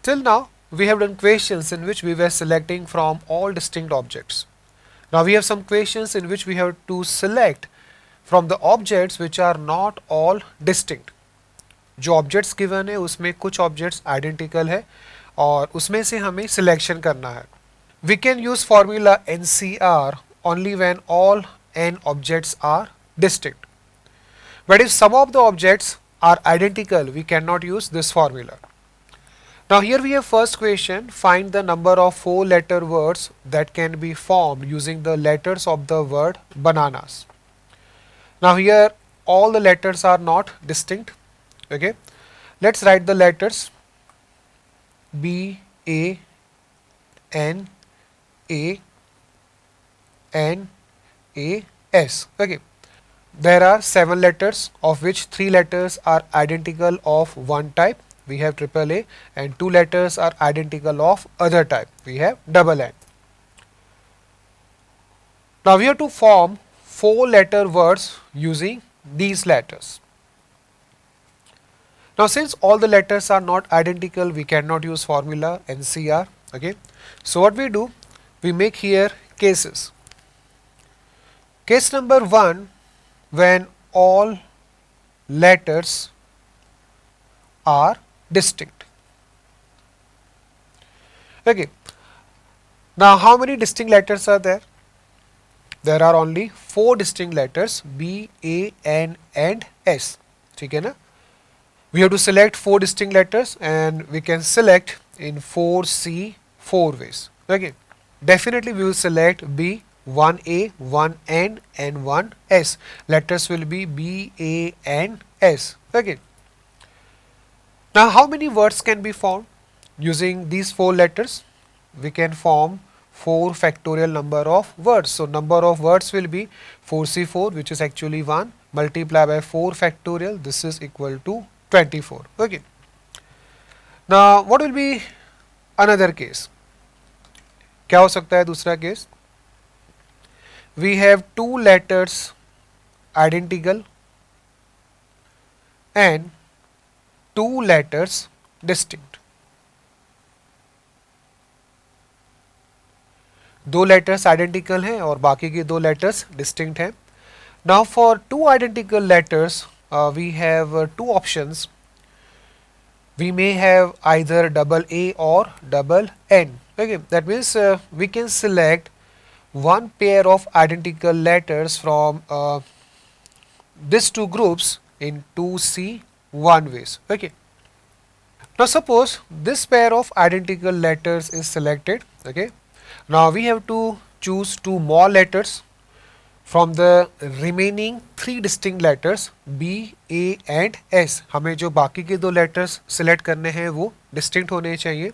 Till now, we have done questions in which we were selecting from all distinct objects. Now we have some questions in which we have to select from the objects which are not all distinct. जो objects given है उसमें कुछ objects identical है और उसमें से हमें selection करना है. We can use formula NCR only when all n objects are distinct. But if some of the objects are identical, we cannot use this formula. Now here we have first question, find the number of 4-letter words that can be formed using the letters of the word bananas. Now here all the letters are not distinct. Okay, let's write the letters B, A, N, A, N, A, S. Okay, there are 7 letters of which 3 letters are identical of one type. We have triple A, and 2 letters are identical of other type. We have double N. Now we have to form 4-letter words using these letters. Now since all the letters are not identical, we cannot use formula NCR. Okay, so what we do, we make here cases. Case number 1, when all letters are distinct. Okay, now how many distinct letters are there? There are only 4 distinct letters, B, A, N and S. ठीक है ना? We have to select 4 distinct letters and we can select in 4C 4 ways. Okay, definitely we will select B, 1A, 1N and 1S. Letters will be B, A, N, S. Okay. Now how many words can be formed using these 4 letters? We can form 4 factorial number of words. So number of words will be 4C4, which is actually 1, multiply by 4 factorial, this is equal to 24. Okay. Now what will be another case? क्या हो सकता है दूसरा case? We have 2 letters identical and 2 letters distinct. 2 letters identical हैं और बाकी के 2 letters distinct हैं. Now for 2 identical letters we have 2 options. We may have either double A or double N. Okay, that means we can select one pair of identical letters from these 2 groups in 2C 1 ways. Okay. Now suppose this pair of identical letters is selected. Okay. Now we have to choose 2 more letters from the remaining 3 distinct letters B, A and S. हमें जो बाकी के 2 letters select करने हैं वो distinct होने चाहिए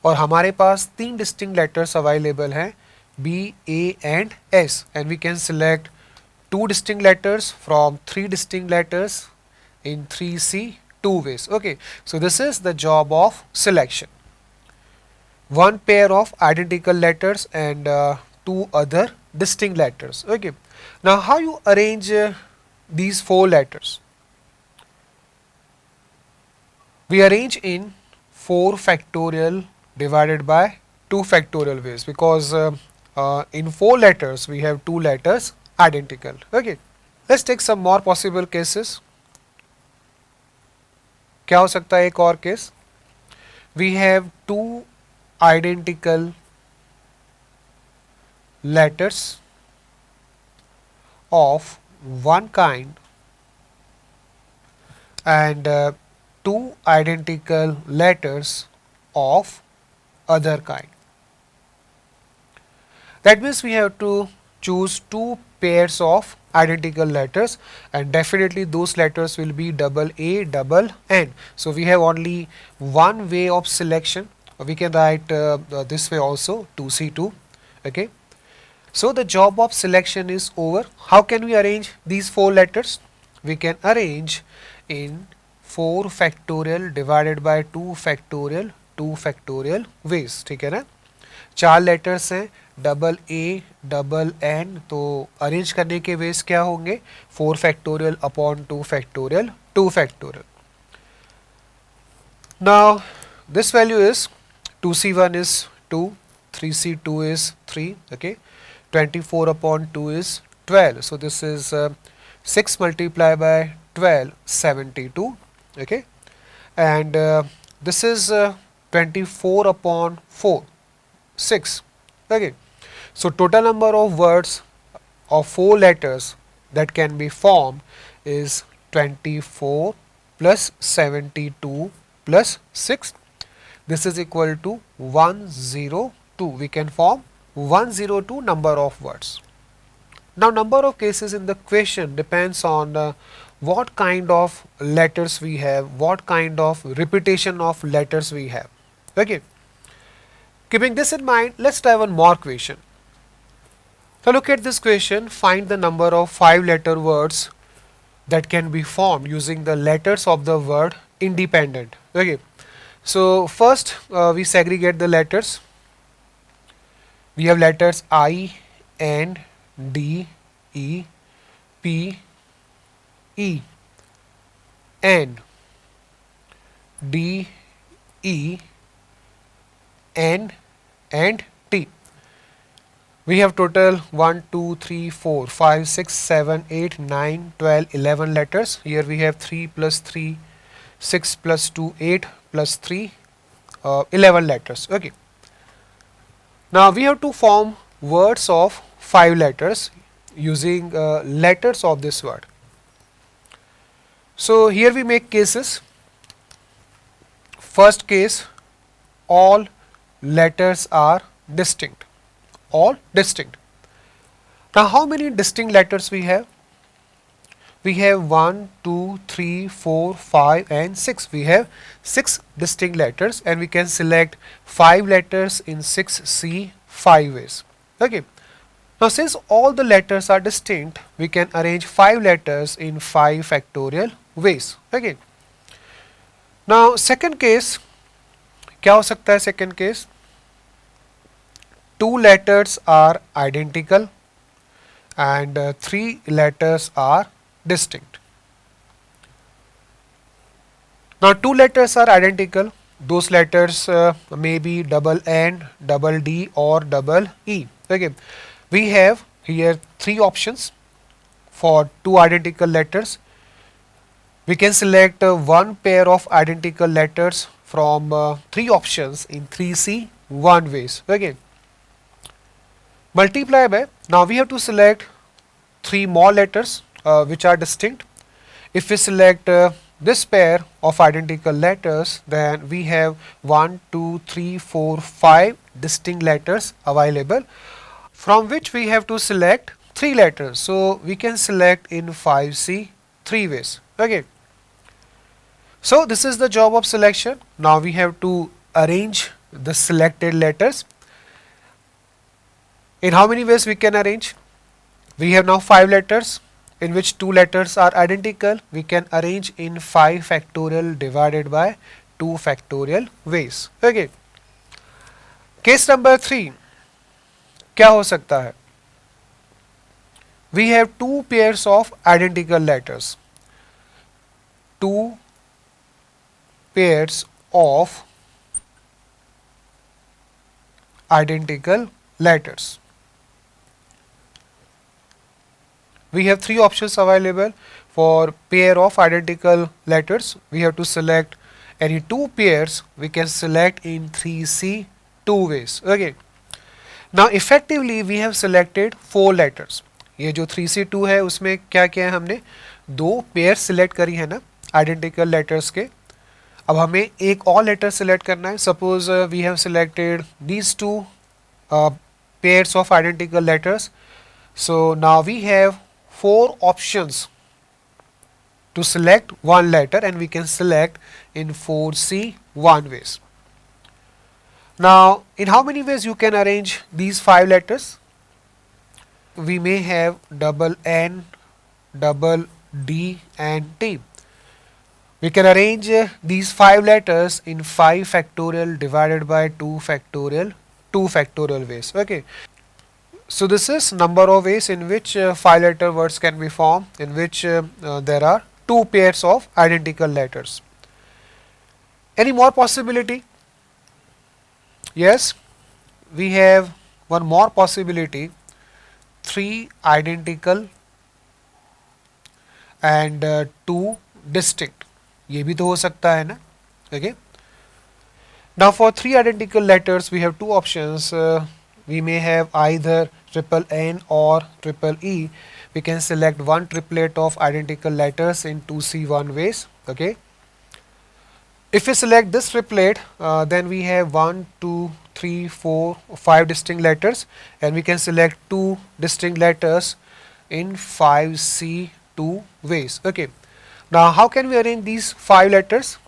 और हमारे पास 3 distinct letters available हैं B, A and S, and we can select 2 distinct letters from 3 distinct letters in 3C 2 ways. Okay, so this is the job of selection. One pair of identical letters and 2 other distinct letters. Okay, now how you arrange these 4 letters? We arrange in 4 factorial divided by 2 factorial ways, because in 4 letters we have 2 letters identical. Okay, let's take some more possible cases. क्या हो सकता है एक और case? We have 2 identical letters of one kind and 2 identical letters of other kind. That means we have to choose 2 pairs of identical letters and definitely those letters will be double A, double N. So we have only one way of selection. We can write this way also, 2C2. Okay. So the job of selection is over. How can we arrange these 4 letters? We can arrange in 4 factorial divided by 2 factorial ways. ठीक है ना? 4 letters हैं, double A, double N, तो arrange करने के veg क्या होंगे? 4 factorial upon 2 factorial, 2 factorial. Now this value is 2c1 is 2, 3c2 is 3, okay, 24 upon 2 is 12. So this is 6 multiplied by 12, 72, okay, and this is 24 upon 4, 6, okay. So total number of words of 4 letters that can be formed is 24 plus 72 plus 6. This is equal to 102. We can form 102 number of words. Now number of cases in the question depends on what kind of letters we have, what kind of repetition of letters we have. Okay. Keeping this in mind, let's try one more question. So look at this question, find the number of 5-letter words that can be formed using the letters of the word independent. Okay. So first we segregate the letters. We have letters I, N, D, E, P, E, N, D, E, N and T. We have total 1, 2, 3, 4, 5, 6, 7, 8, 9, 12, 11 letters. Here we have 3 plus 3, 6 plus 2, 8 plus 3, 11 letters. Okay. Now we have to form words of 5 letters using letters of this word. So here we make cases. First case, all letters are distinct. All distinct. Now how many distinct letters we have? We have 1, 2, 3, 4, 5 and 6. We have 6 distinct letters and we can select 5 letters in 6C 5 ways. Okay. Now since all the letters are distinct, we can arrange 5 letters in 5 factorial ways. Okay. Now second case, क्या हो सकता है second case? 2 letters are identical and 3 letters are distinct. Now 2 letters are identical. Those letters may be double N, double D or double E. Okay. We have here 3 options for 2 identical letters. We can select one pair of identical letters from 3 options in 3C 1 ways. Okay. Multiply by, now we have to select 3 more letters which are distinct. If we select this pair of identical letters, then we have 1, 2, 3, 4, 5 distinct letters available, from which we have to select 3 letters. So we can select in 5C 3 ways. Okay. So this is the job of selection. Now we have to arrange the selected letters. In how many ways we can arrange? We have now 5 letters in which 2 letters are identical. We can arrange in 5 factorial divided by 2 factorial ways. Okay. Case number 3. क्या हो सकता है? We have 2 pairs of identical letters. 2 pairs of identical letters. We have 3 options available for pair of identical letters. We have to select any 2 pairs. We can select in 3C 2 ways. Okay. Now effectively we have selected 4 letters. ये जो 3C2 है उसमें क्या किया है हमने 2 pair select करी है ना आइडेंटिकल लेटर्स के. अब हमें एक और लेटर सिलेक्ट करना है. Suppose we have selected these 2 pairs of identical letters. So now we have 4 options to select one letter and we can select in 4C 1 ways. Now in how many ways you can arrange these 5 letters? We may have double N, double D and T. We can arrange these 5 letters in 5 factorial divided by 2 factorial ways. Okay. So this is number of ways in which 5 letter words can be formed, in which there are 2 pairs of identical letters. Any more possibility? Yes, we have one more possibility, three identical and two distinct. ये भी तो हो सकता है ना. Okay. Now for three identical letters we have two options. We may have either triple N or triple E. We can select one triplet of identical letters in 2C1 ways. Okay. If we select this triplet, then we have 1, 2, 3, 4, 5 distinct letters, and we can select two distinct letters in 5C2 ways. Okay. Now how can we arrange these 5 letters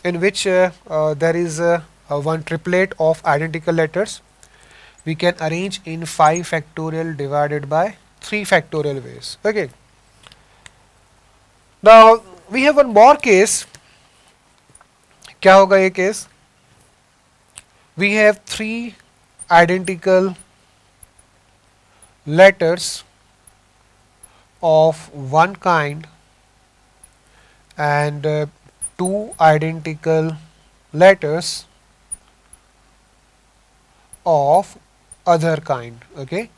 in which there is one triplet of identical letters? We can arrange in 5 factorial divided by 3 factorial ways. Okay. Now we have one more case. क्या होगा ये case? We have three identical letters of one kind and two identical letters of other kind. Okay.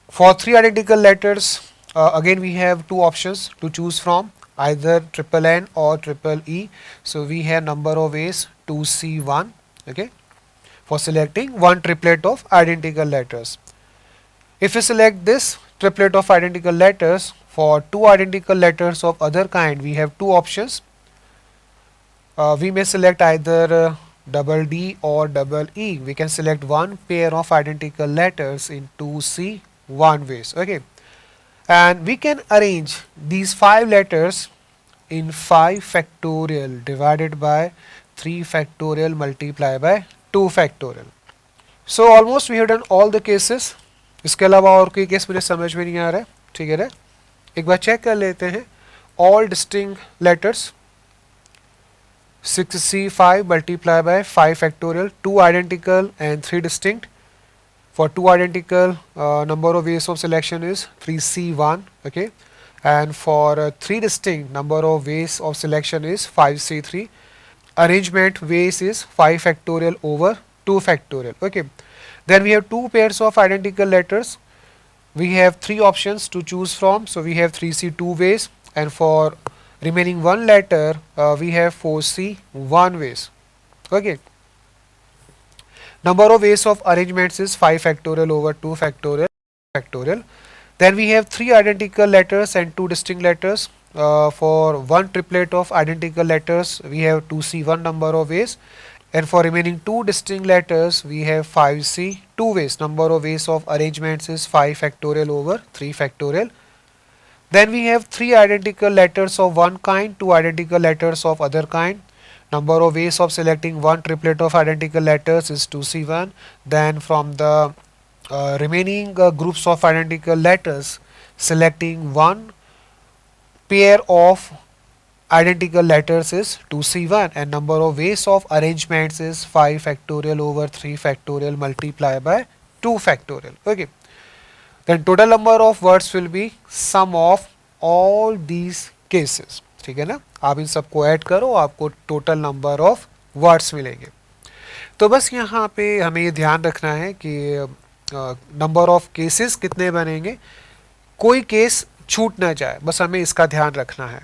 For three identical letters, again we have two options to choose from, either triple N or triple E. So we have number of ways 2C1. Okay, for selecting one triplet of identical letters. If we select this triplet of identical letters, for two identical letters of other kind we have two options. We may select either double D or double E. We can select one pair of identical letters in 2C1 ways. Okay, and we can arrange these 5 letters in 5 factorial divided by 3 factorial multiplied by 2 factorial. So almost we have done all the cases. इसके अलावा और कोई case मुझे समझ में नहीं आ रहा है. ठीक है ना, एक बार चेक कर लेते हैं. All distinct letters 6C5 multiplied by 5 factorial, 2 identical and 3 distinct. For 2 identical, number of ways of selection is 3C1. Okay, and for 3 distinct, number of ways of selection is 5C3. Arrangement ways is 5 factorial over 2 factorial. Okay, then we have two pairs of identical letters. We have three options to choose from, so we have 3C2 ways, and for remaining one letter we have 4C1 ways. Okay, number of ways of arrangements is 5 factorial over 2 factorial. Then we have three identical letters and two distinct letters. For one triplet of identical letters we have 2C1 number of ways, and for remaining two distinct letters we have 5C2 ways. Number of ways of arrangements is 5 factorial over 3 factorial. Then we have three identical letters of one kind, two identical letters of other kind. Number of ways of selecting one triplet of identical letters is 2C1. Then from the remaining groups of identical letters, selecting one pair of identical letters is 2C1, and number of ways of arrangements is 5 factorial over 3 factorial multiplied by 2 factorial. Okay, then total number of words will be sum of all these cases. ठीक है ना, आप इन सबको add करो, आपको total number of words मिलेंगे. तो बस यहाँ पे हमें ये ध्यान रखना है कि नंबर ऑफ केसेस कितने बनेंगे, कोई केस छूट ना जाए, बस हमें इसका ध्यान रखना है.